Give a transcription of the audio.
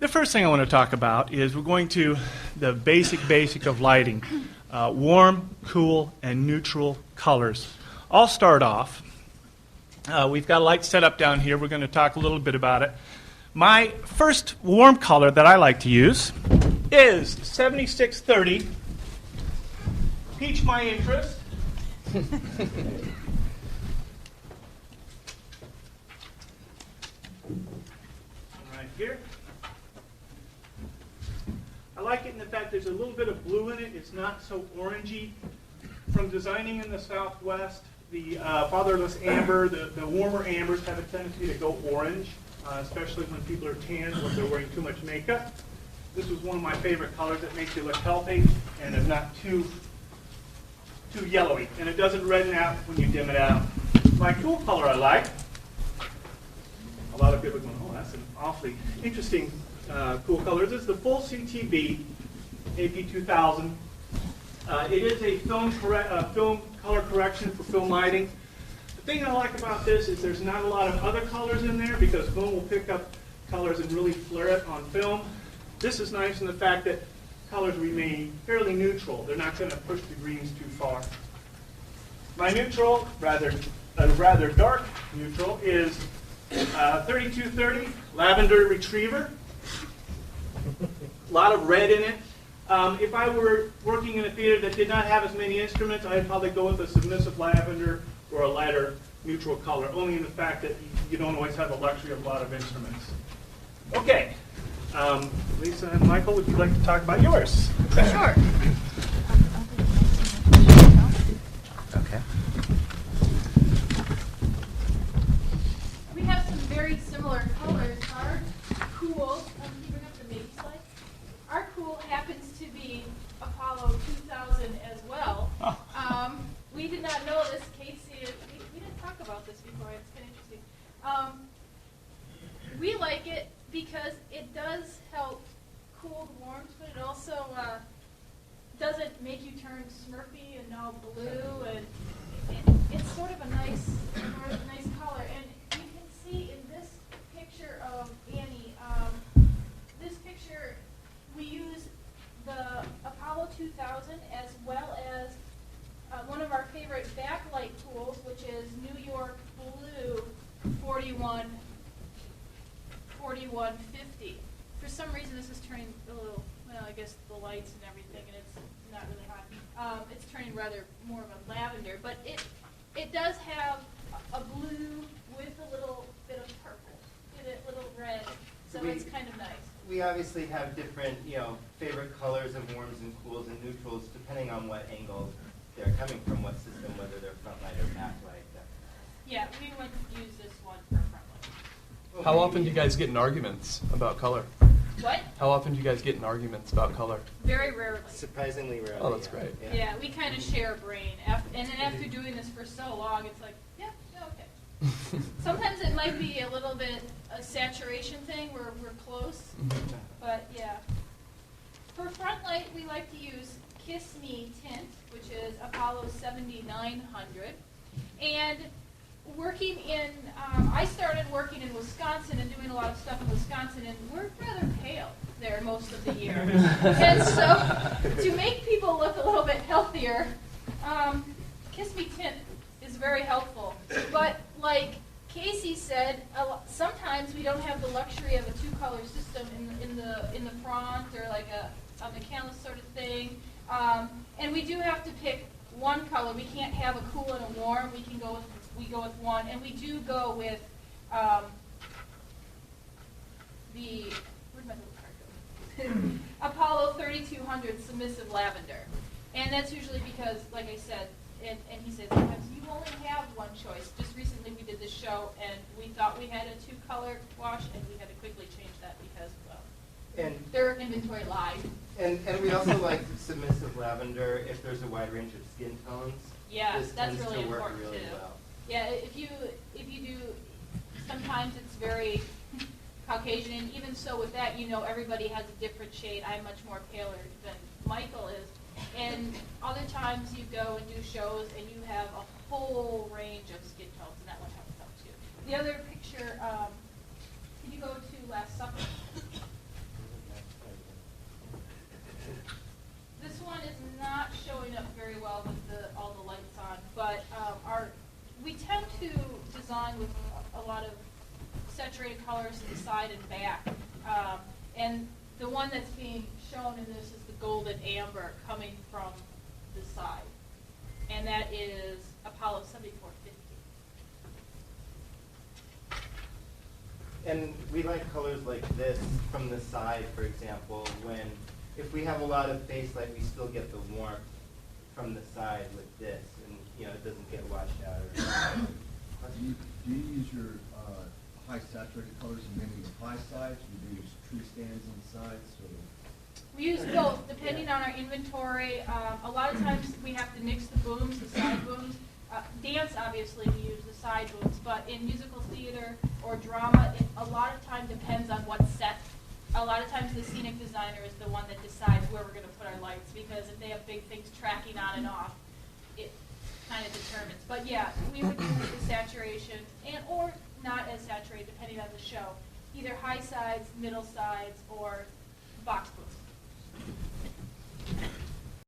The first thing I want to talk about is we're going to the basic of lighting. Warm, cool, and neutral colors. I'll start off. We've got a light set up down here. We're going to talk a little bit about it. My first warm color that I like to use is 7630. Pique my interest. Right here. I like it in the fact there's a little bit of blue in it. It's not so orangey. From designing in the Southwest, the fatherless amber, the warmer ambers have a tendency to go orange, especially when people are tan or they're wearing too much makeup. This was one of my favorite colors that makes you look healthy and is not too yellowy. And it doesn't redden out when you dim it out. My cool color I like. A lot of people are going, oh, that's an awfully interesting cool color. This is the full CTB AP2000. It is a film color correction for film lighting. The thing I like about this is there's not a lot of other colors in there because film will pick up colors and really flare it on film. This is nice in the fact that colors remain fairly neutral. They're not going to push the greens too far. My neutral, rather dark neutral, is 3230 Lavender Retriever. A lot of red in it. If I were working in a theater that did not have as many instruments, I'd probably go with a submissive lavender or a lighter neutral color, only in the fact that you don't always have the luxury of a lot of instruments. Okay. Lisa and Michael, would you like to talk about yours? Sure. Okay. We have some very similar colors. Our cool, can you bring up the maybe slide? Our cool happens to be Apollo 2000 as well. Oh. We did not know this. Casey, we didn't talk about this before. It's kind of interesting. We like it because it does help cool the warmth, but it also doesn't make you turn smurfy and all blue, and it's sort of a nice color. And you can see in this picture of Annie, this picture, we use the Apollo 2000 as well as one of our favorite backlight tools, which is New York Blue 4150. For some reason, this is turning a little, well, I guess the lights and everything, and it's not really hot. It's turning rather more of a lavender, but it does have a blue with a little bit of purple and a little red, so it's kind of nice. We obviously have different, favorite colors and warms and cools and neutrals depending on what angle they're coming from, what system, whether they're front light or back light. Yeah, we would use this one for front light. How often do you guys get in arguments about color? What? How often do you guys get in arguments about color? Very rarely. Surprisingly rarely. Oh, that's great. Yeah, we kind of share a brain. And then after doing this for so long, it's like, yeah, okay. Sometimes it might be a little bit a saturation thing where we're close. But yeah. For front light, we like to use Kiss Me Tint, which is Apollo 7900. And I started working in Wisconsin and doing a lot of stuff in Wisconsin, and we're rather pale there most of the year. And so to make people look a little bit healthier, Kiss Me Tint is very helpful. But like Casey said, sometimes we don't have the luxury of a two-color system in the front or like a McCandless sort of thing. And we do have to pick one color. We can't have a cool and a warm. We go with one, and we do go with where'd my little card go? Apollo 3200 Submissive Lavender. And that's usually because, like I said, and he said sometimes you only have one choice. Just recently we did this show, and we thought we had a two-color wash, and we had to quickly change that because, well, their inventory lied. And we also like submissive lavender if there's a wide range of skin tones. Yeah, this that's tends really to work important really too. well. Yeah, if you do, sometimes it's very Caucasian, and even so with that, everybody has a different shade. I'm much more paler than Michael is. And other times you go and do shows and you have a whole range of skin tones, and that one helps out too. The other picture, can you go to Last Supper? side and back. And the one that's being shown in this is the golden amber coming from the side. And that is Apollo 7450. And we like colors like this from the side, for example, when, if we have a lot of face light, we still get the warmth from the side with this, and, you know, it doesn't get washed out. Do you use your high saturated colors in many of the high sides? Do you use tree stands on the sides? Or? We use both, depending on our inventory. A lot of times we have to nix the booms, the side booms. Dance, obviously, we use the side booms, but in musical theater or drama, it a lot of time depends on what set. A lot of times the scenic designer is the one that decides where we're going to put our lights, because if they have big things tracking on and off, it kind of determines. But yeah, we would use the saturation and or not as saturated, depending on the show. Either high sides, middle sides, or box booms.